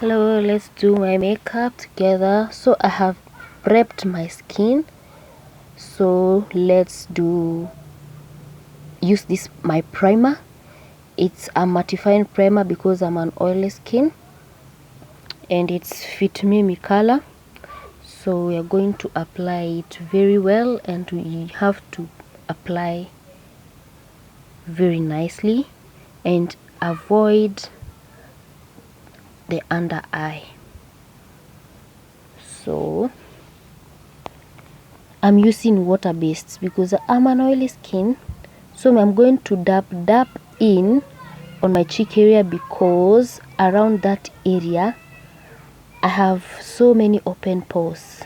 Hello, let's do my makeup together. So I have prepped my skin, so let's use this my primer. It's a mattifying primer because I'm an oily skin, and it's Fit Me color. So we are going to apply it very well, and we have to apply very nicely and avoid the under eye. So I'm using water based because I'm an oily skin, so I'm going to dab in on my cheek area because around that area I have so many open pores.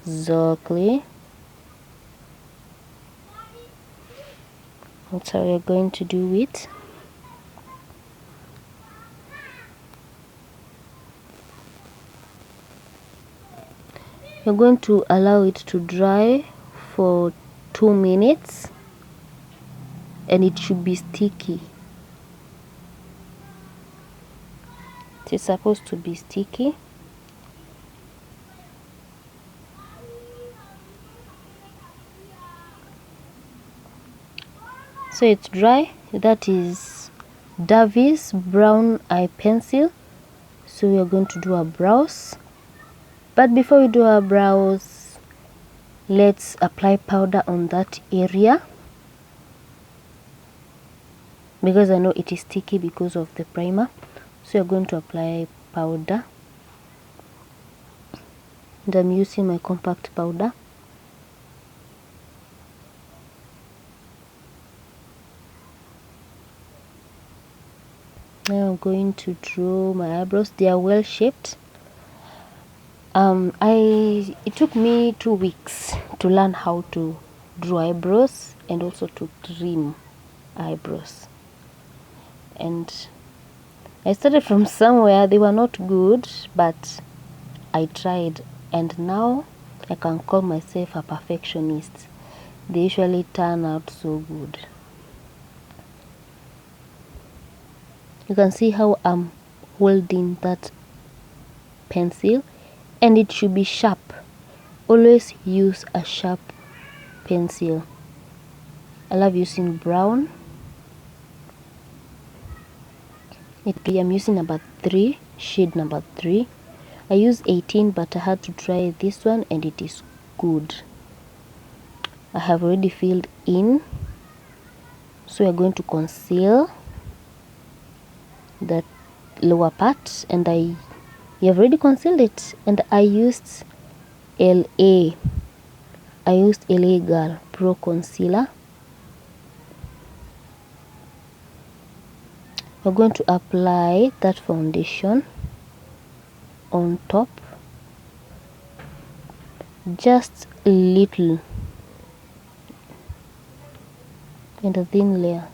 Exactly. That's how we're going to do it. You're going to allow it to dry for 2 minutes, and it should be sticky. It's supposed to be sticky. So it's dry. That is Davies brown eye pencil. So we are going to do our brows, but before we do our brows, let's apply powder on that area because I know it is sticky because of the primer. So you're going to apply powder, and I'm using my compact powder. Now I'm going to draw my eyebrows. They are well shaped. It took me 2 weeks to learn how to draw eyebrows and also to trim eyebrows, and I started from somewhere. They were not good, but I tried, and now I can call myself a perfectionist. They usually turn out so good. You can see how I'm holding that pencil, and it should be sharp. Always use a sharp pencil. I love using brown. I'm using number 3, shade number 3. I use 18, but I had to try this one and it is good. I have already filled in, so we're going to conceal that lower part, and you have already concealed it, and I used LA Girl Pro Concealer. We're going to apply that foundation on top, just a little, and a thin layer.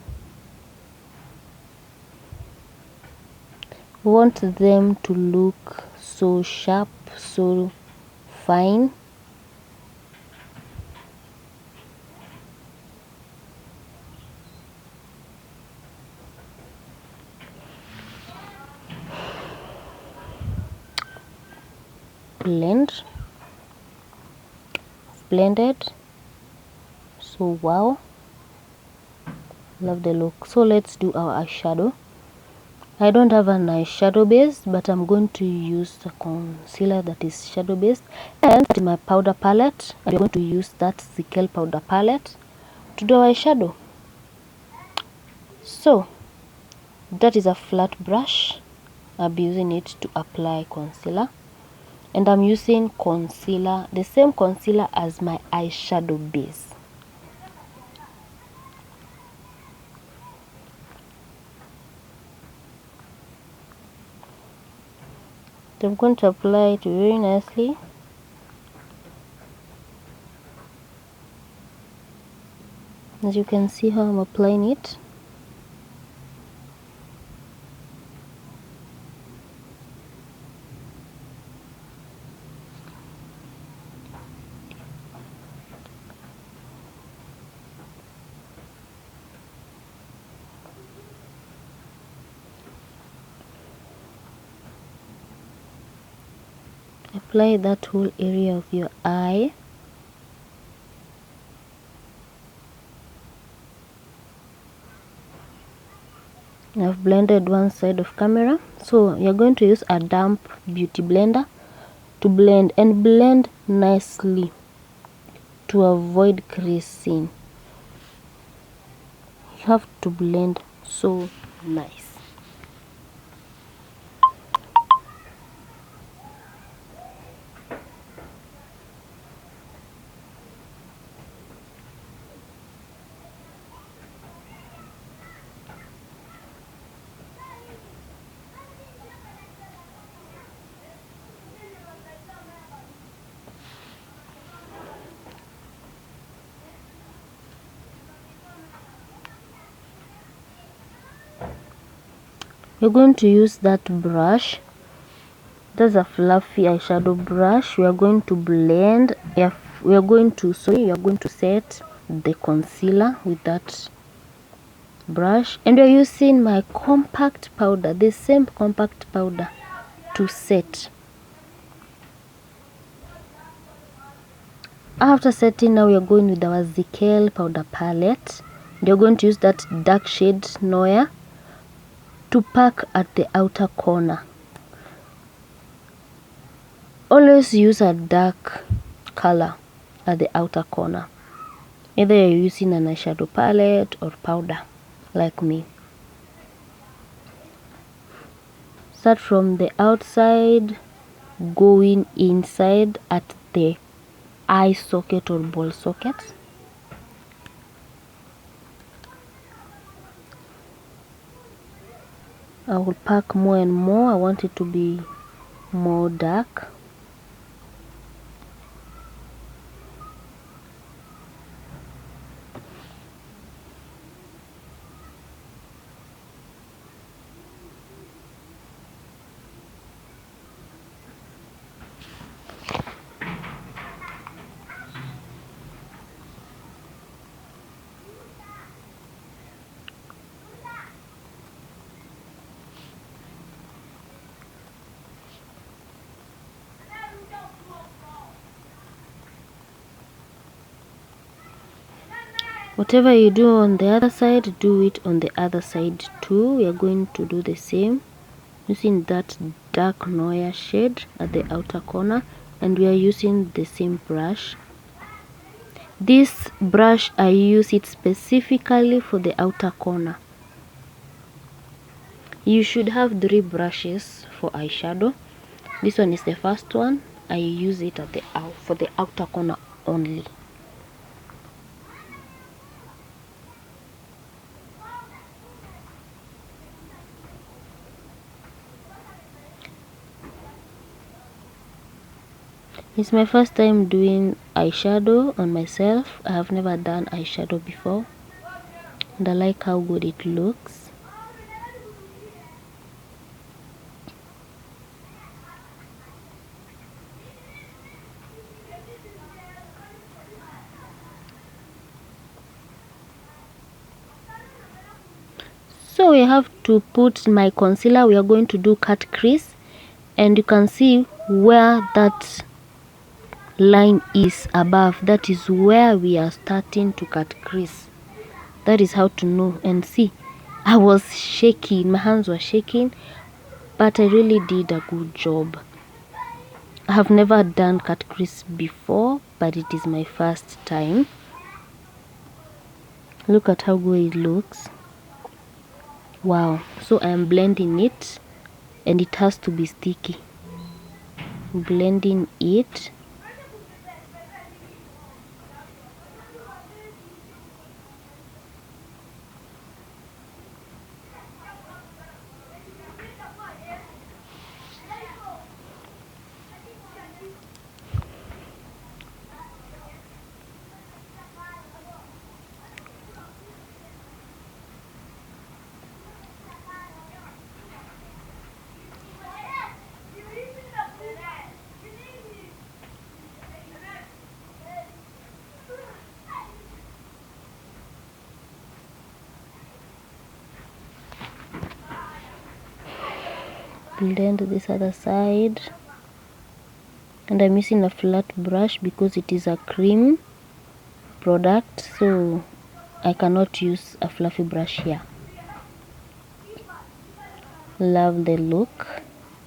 We want them to look so sharp, so fine. Blended. So wow, love the look. So let's do our eyeshadow. I don't have an eyeshadow base, but I'm going to use the concealer that is shadow based, and in my powder palette I'm going to use that Zikel powder palette to do eyeshadow. So that is a flat brush. I'll be using it to apply concealer, and I'm using concealer, the same concealer as my eyeshadow base. I'm going to apply it very nicely. As you can see how I'm applying it. Apply that whole area of your eye. I've blended one side of camera, so you're going to use a damp beauty blender to blend, and blend nicely to avoid creasing. You have to blend so nice. We're going to use that brush. That's a fluffy eyeshadow brush. We are going to blend. We are going to set the concealer with that brush, and we're using my compact powder, the same compact powder, to set. After setting, now we are going with our Zickel powder palette. You're going to use that dark shade Noir to pack at the outer corner. Always use a dark color at the outer corner. Either you're using an eyeshadow palette or powder, like me. Start from the outside, going inside at the eye socket or ball socket. I will pack more and more. I want it to be more dark. Whatever you do on the other side, do it on the other side too. We are going to do the same using that dark Noir shade at the outer corner, and we are using the same brush. This brush, I use it specifically for the outer corner. You should have 3 brushes for eyeshadow. This one is the first one. I use it at for the outer corner only. It's my first time doing eyeshadow on myself. I have never done eyeshadow before, and I like how good it looks. So we have to put my concealer. We are going to do cut crease, and you can see where that line is above. That is where we are starting to cut crease. That is how to know. And see, I was shaking, my hands were shaking, but I really did a good job. I have never done cut crease before, but it is my first time. Look at how good it looks. Wow. So I am blending it, and it has to be sticky. Blending it. Blend this other side. and I'm using a flat brush because it is a cream product, so I cannot use a fluffy brush here. Love the look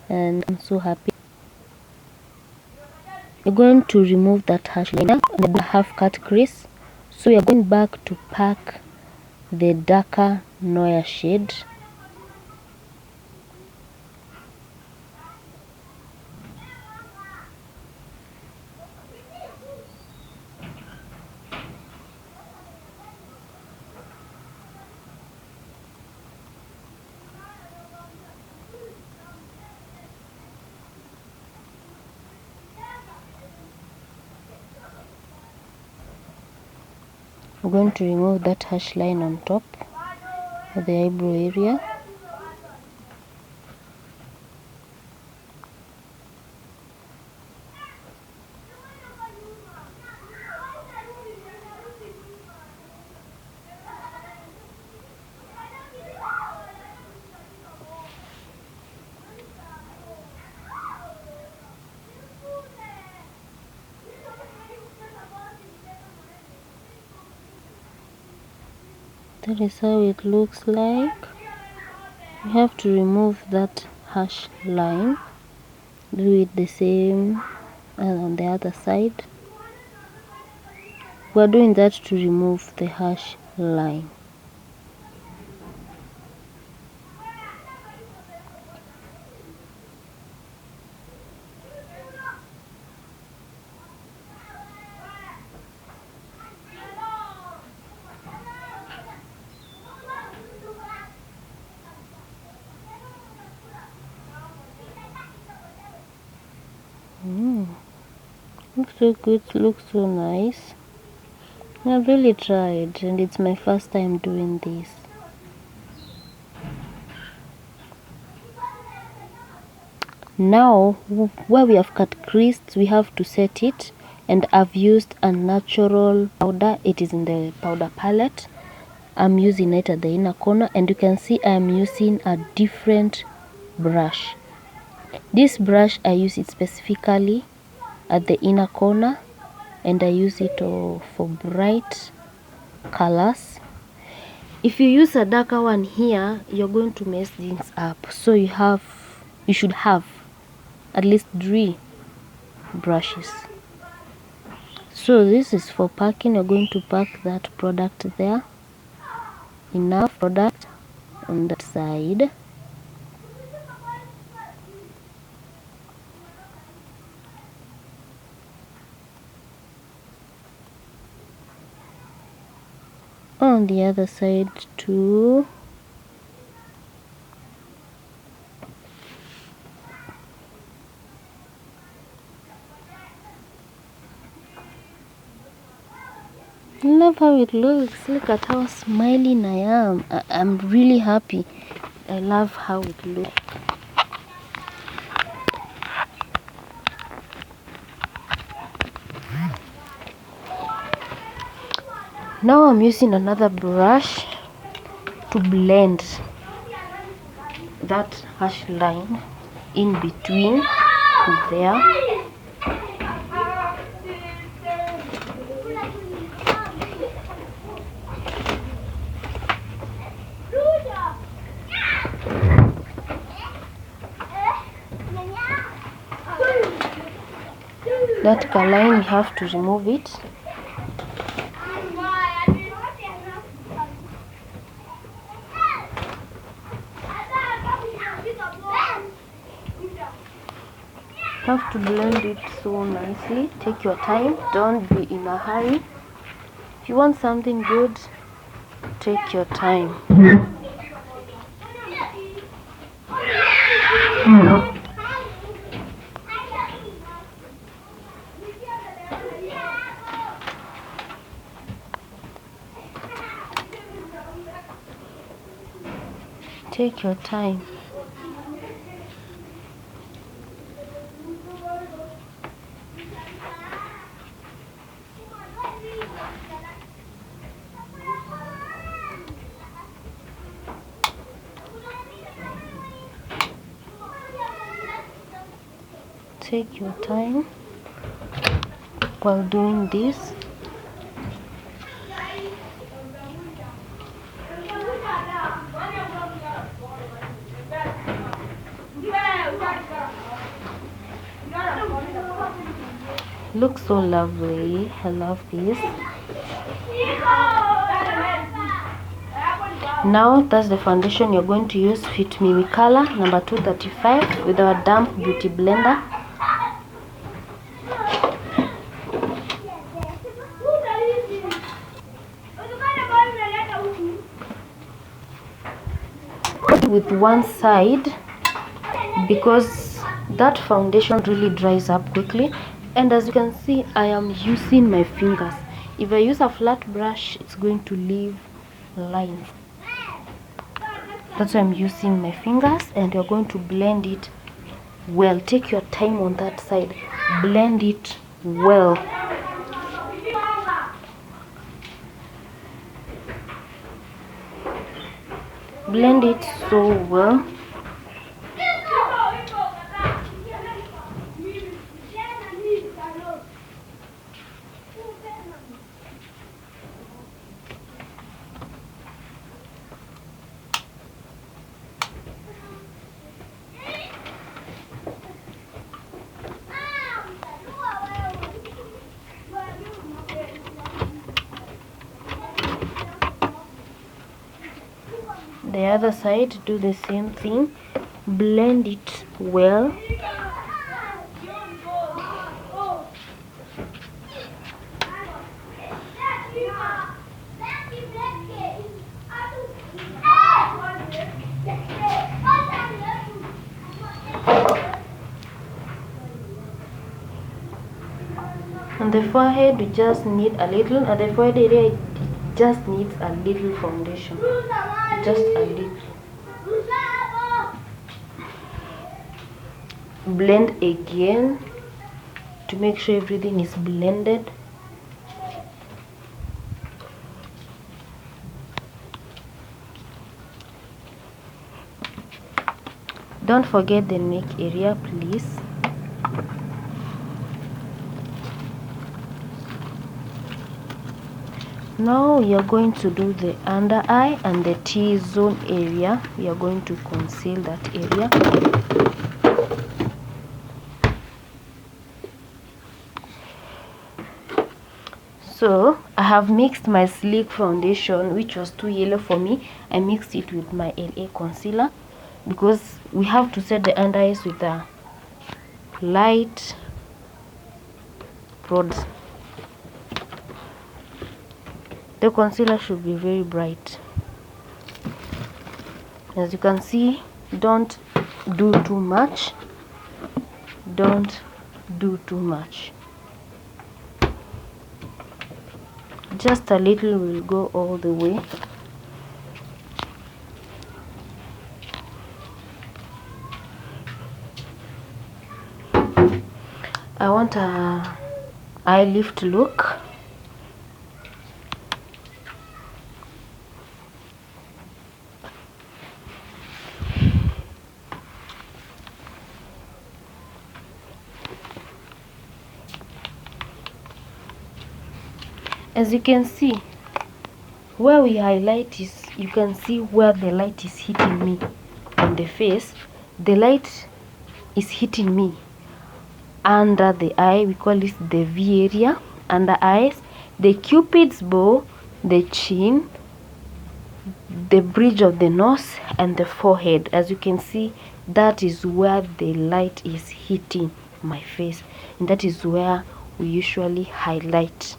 and I'm so happy. We're going to remove that harsh liner and the half cut crease, so we are going back to pack the darker Noir shade. I'm going to remove that harsh line on top of the eyebrow area. That is how it looks like. We have to remove that harsh line. Do it the same as on the other side. We're doing that to remove the harsh line. Looks so good, looks so nice. I've really tried and it's my first time doing this. Now where we have cut crease, we have to set it, and I've used a natural powder. It is in the powder palette. I'm using it at the inner corner, and you can see I'm using a different brush. This brush I use it specifically at the inner corner, and I use it for bright colors. If you use a darker one here, you're going to mess things up, so you should have at least 3 brushes. So this is for packing. You're going to pack that product there. Enough product on that side. On the other side too. Love how it looks. Look at how smiling I am. I'm really happy. I love how it looks. Now I'm using another brush to blend that harsh line in between there. That line, we have to remove it. Have to blend it so nicely. Take your time, don't be in a hurry. If you want something good, take your time. Take your time. Take your time. while doing this. Looks so lovely. I love this. Now that's the foundation you're going to use. Fit Me color number 235 with our damp beauty blender. With one side, because that foundation really dries up quickly, and as you can see, I am using my fingers. If I use a flat brush, it's going to leave lines. That's why I'm using my fingers, and you're going to blend it well. Take your time on that side, blend it well. Blend it so well. The other side, do the same thing, blend it well. On the forehead, we just need a little. At the forehead area, it just needs a little foundation, just a little. Blend again to make sure everything is blended. Don't forget the neck area, please. Now we are going to do the under eye and the T-zone area. We are going to conceal that area. So I have mixed my sleek foundation, which was too yellow for me. I mixed it with my LA concealer because we have to set the under eyes with a light product. The concealer should be very bright. As you can see, don't do too much. Don't do too much. Just a little will go all the way. I want a eye lift look. As you can see, where we highlight is, you can see where the light is hitting me on the face. The light is hitting me under the eye. We call this the V area, under eyes, the cupid's bow, the chin, the bridge of the nose, and the forehead. As you can see, that is where the light is hitting my face, and that is where we usually highlight.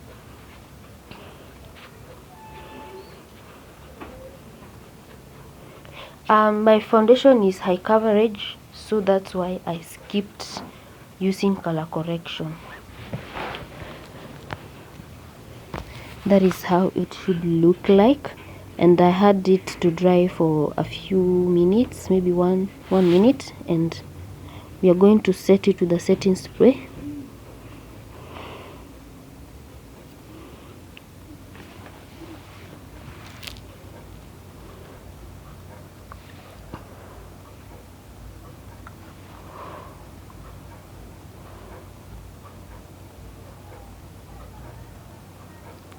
My foundation is high coverage, so that's why I skipped using color correction. That is how it should look like, and I had it to dry for a few minutes, maybe one minute, and we are going to set it with the setting spray.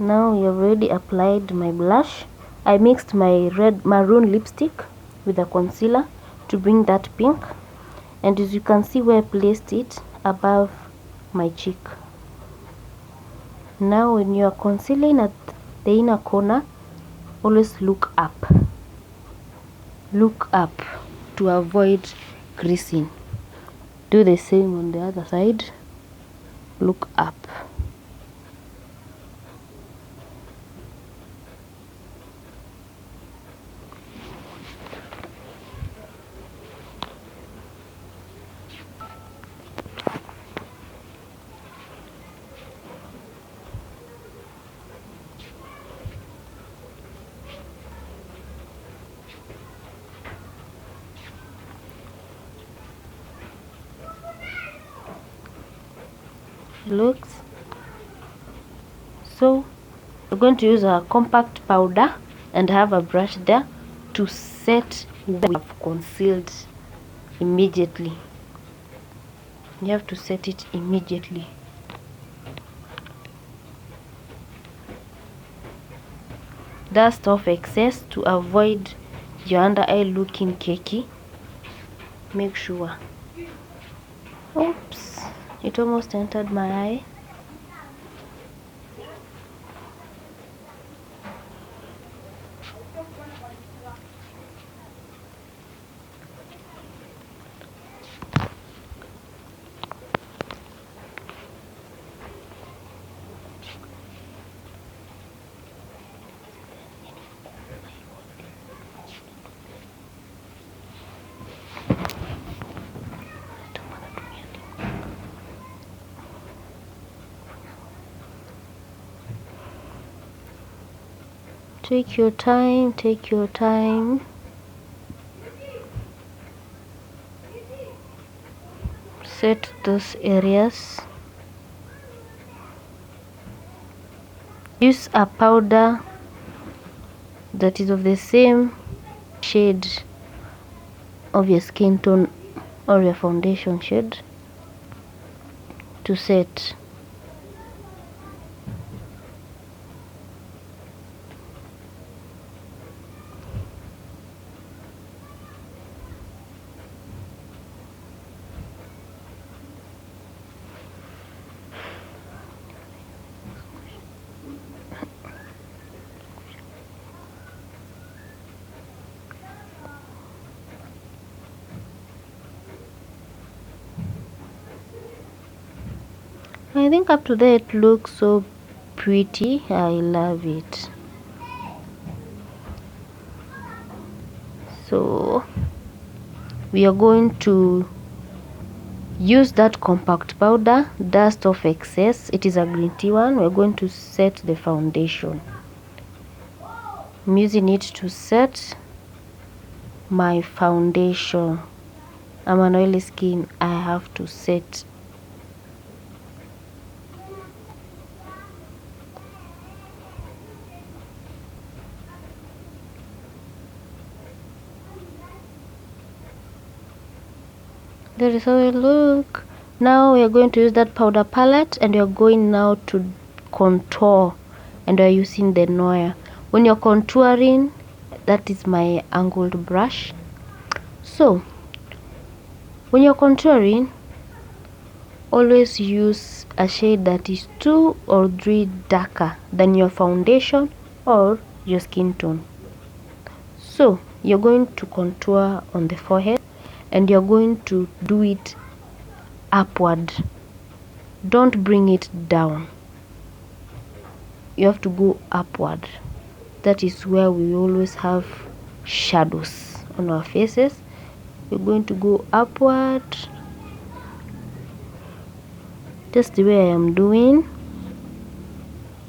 Now we have already applied my blush. I mixed my red maroon lipstick with a concealer to bring that pink, and as you can see where I placed it above my cheek. Now when you are concealing at the inner corner, always look up. Look up to avoid creasing. Do the same on the other side. Look up. Looks so. We're going to use a compact powder and have a brush there to set where we have concealed immediately. You have to set it immediately. Dust off excess to avoid your under eye looking cakey. Make sure. Oops, it almost entered my eye. Take your time, take your time. Set those areas. Use a powder that is of the same shade of your skin tone or your foundation shade to set. I think up to there it looks so pretty. I love it. So we are going to use that compact powder, dust off excess. It is a green tea one. We're going to set the foundation. I'm using it to set my foundation. I'm an oily skin. I have to set. There is how it look. Now we are going to use that powder palette and we are going now to contour, and we are using the Noir. When you're contouring, that is my angled brush. So when you're contouring, always use a shade that is 2 or 3 darker than your foundation or your skin tone. So you're going to contour on the forehead and you're going to do it upward. Don't bring it down. You have to go upward. That is where we always have shadows on our faces. We're going to go upward, just the way I am doing,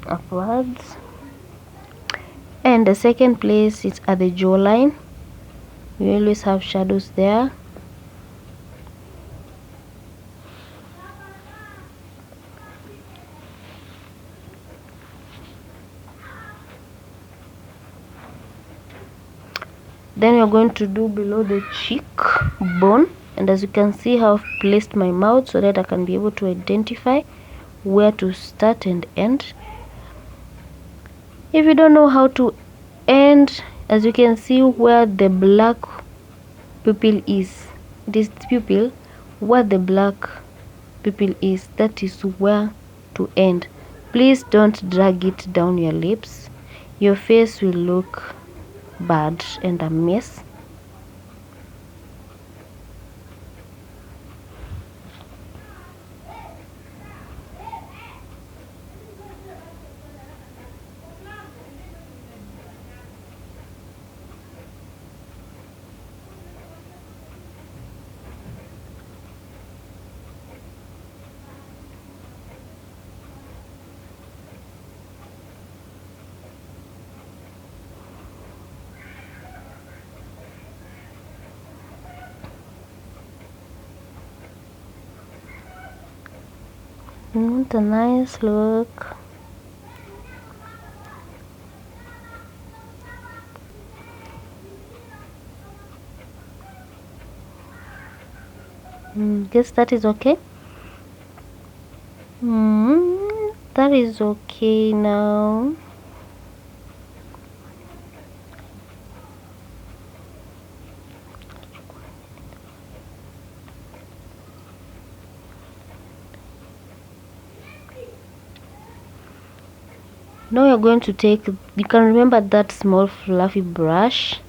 upwards. And the second place is at the jawline. We always have shadows there. Then we're going to do below the cheek bone, and as you can see how I've placed my mouth so that I can be able to identify where to start and end. If you don't know how to end, as you can see where the black pupil is, this pupil, where the black pupil is, that is where to end. Please don't drag it down your lips. Your face will look bad and a mess. What a nice look. Guess that is okay. That is okay now. Now you're going to take, you can remember that small fluffy brush,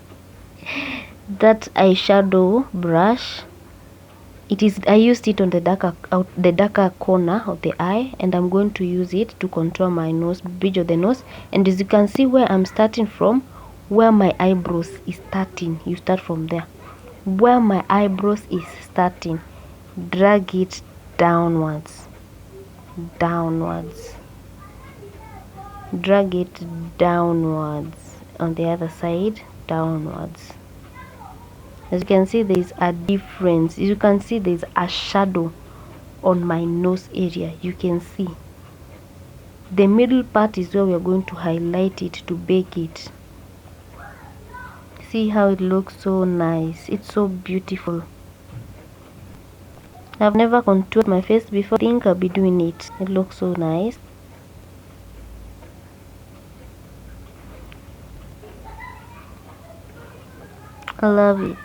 that eyeshadow brush. I used it on the darker corner of the eye, and I'm going to use it to contour my nose, bridge of the nose. And as you can see where I'm starting from, where my eyebrows is starting, you start from there. Where my eyebrows is starting, drag it downwards, drag it downwards, on the other side, downwards. As you can see, there is a difference. You can see there is a shadow on my nose area. You can see the middle part is where we are going to highlight it to bake it. See how it looks so nice. It's so beautiful. I've never contoured my face before. I think I'll be doing it. It looks so nice. I love it.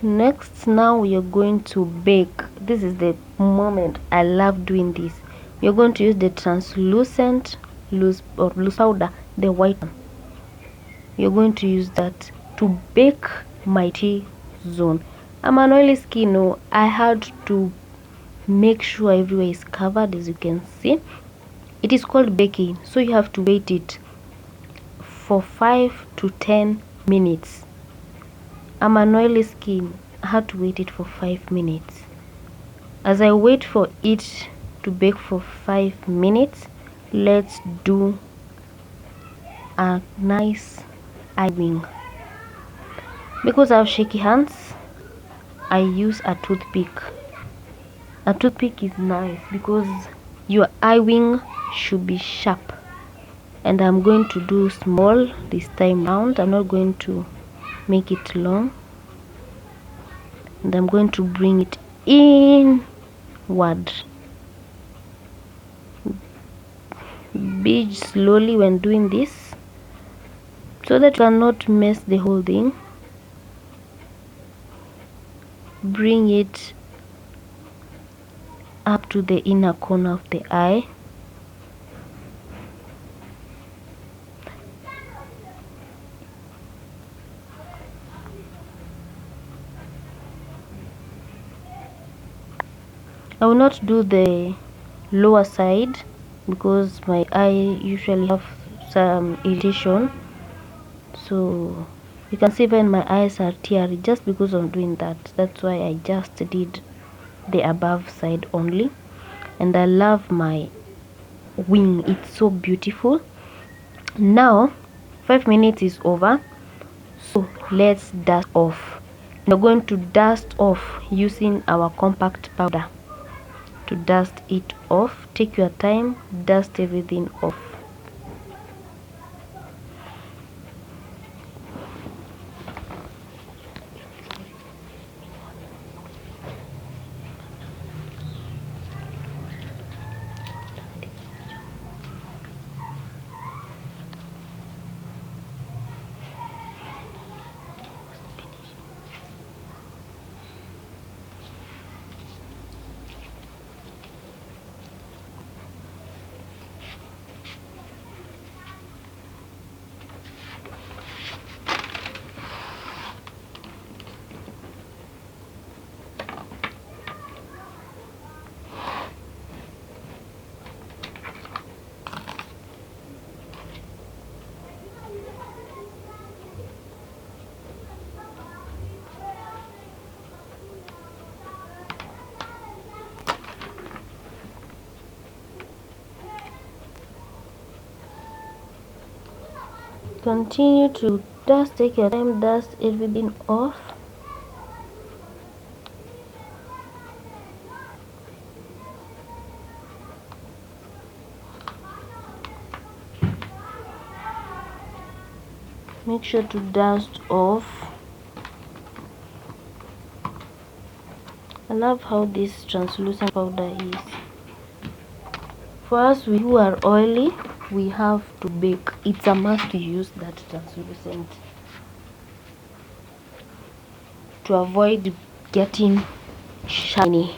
Next, now we are going to bake. This is the moment I love doing this. You're going to use the translucent loose powder, the white one. You're going to use that to bake my T-zone. I'm an oily skin, so I had to make sure everywhere is covered. As you can see, it is called baking, so you have to wait it for 5 to 10 minutes. I'm an oily skin. I had to wait it for 5 minutes. As I wait for it to bake for 5 minutes, let's do a nice eye wing. Because I have shaky hands, I use a toothpick. A toothpick is nice because your eye wing should be sharp. And I'm going to do small this time round. I'm not going to make it long. And I'm going to bring it inward. Be slowly when doing this, so that you cannot mess the whole thing. Bring it up to the inner corner of the eye. I will not do the lower side because my eye usually have some irritation, so you can see when my eyes are teary just because of doing that. That's why I just did the above side only. And I love my wing, it's so beautiful. Now 5 minutes is over, so let's dust off. We're going to dust off using our compact powder. To dust it off, take your time, dust everything off. Continue to dust, take your time, dust everything off. Make sure to dust off. I love how this translucent powder is. For us who are oily, we have to bake. It's a must to use that translucent to avoid getting shiny.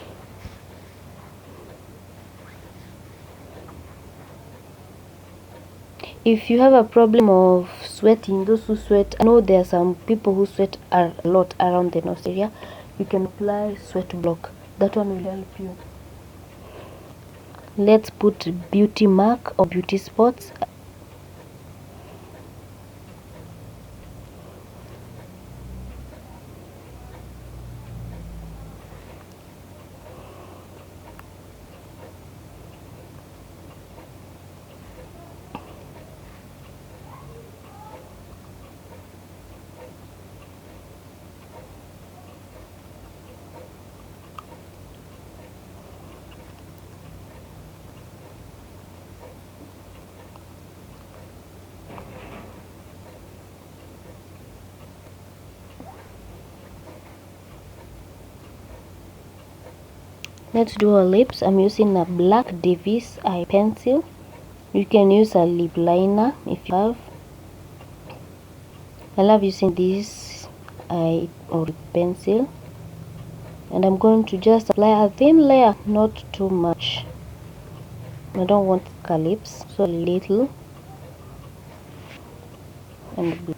If you have a problem of sweating, those who sweat, I know there are some people who sweat a lot around the nose area, you can apply sweat block. That one will help you. Let's put beauty mark or beauty spots. Let's do our lips. I'm using a black Davis eye pencil. You can use a lip liner if you have. I love using this eye or pencil. And I'm going to just apply a thin layer, not too much. I don't want lips, so little. And blend.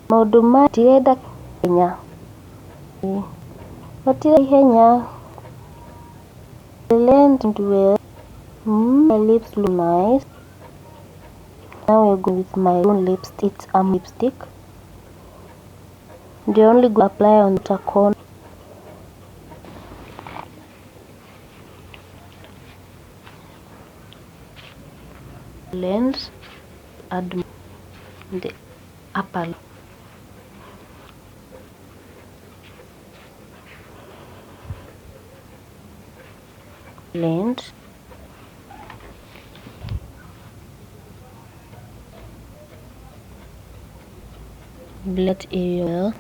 Maundu matirenda Kenya. Matira Kenya. Blend well. My lips look nice. Now we're going with my own lipstick. It's a lipstick. The only go apply on the corner. Blend. Add the upper. Blend. Blend area well.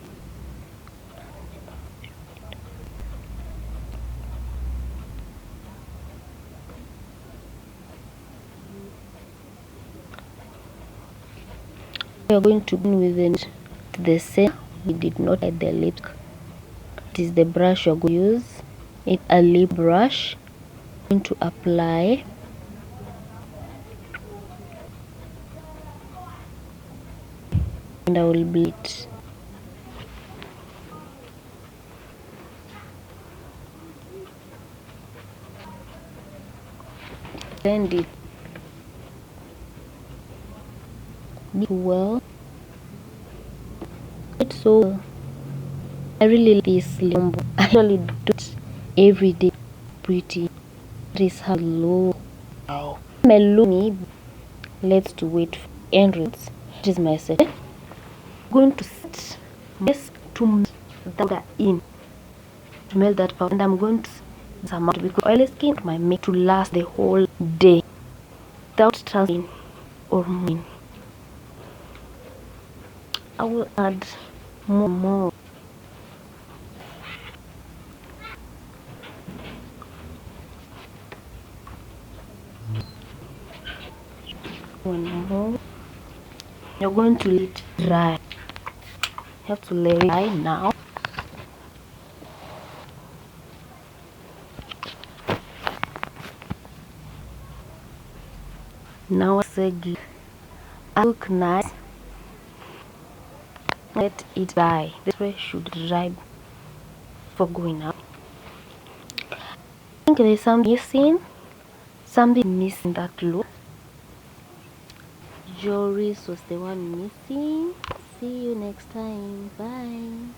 We are going to begin with the same. We did not add the lips. It is the brush you're going to use. It's a lip brush. I'm going to apply. And I will bleed. Blend it well. It's so I really like this lip. I actually do it every day. Pretty. This how low. Wow. Let's to wait for end results. It is my set. I'm going to set this to melt that powder in. To melt that powder, and I'm going to set some out because oily skin might make to last the whole day without transferring or moving. I will add more. One more. You're going to let it dry. You have to let it dry now. Now I look nice. Let it dry. This way should dry for going out. I think there's something missing that look. Joris was the one missing. See you next time. Bye.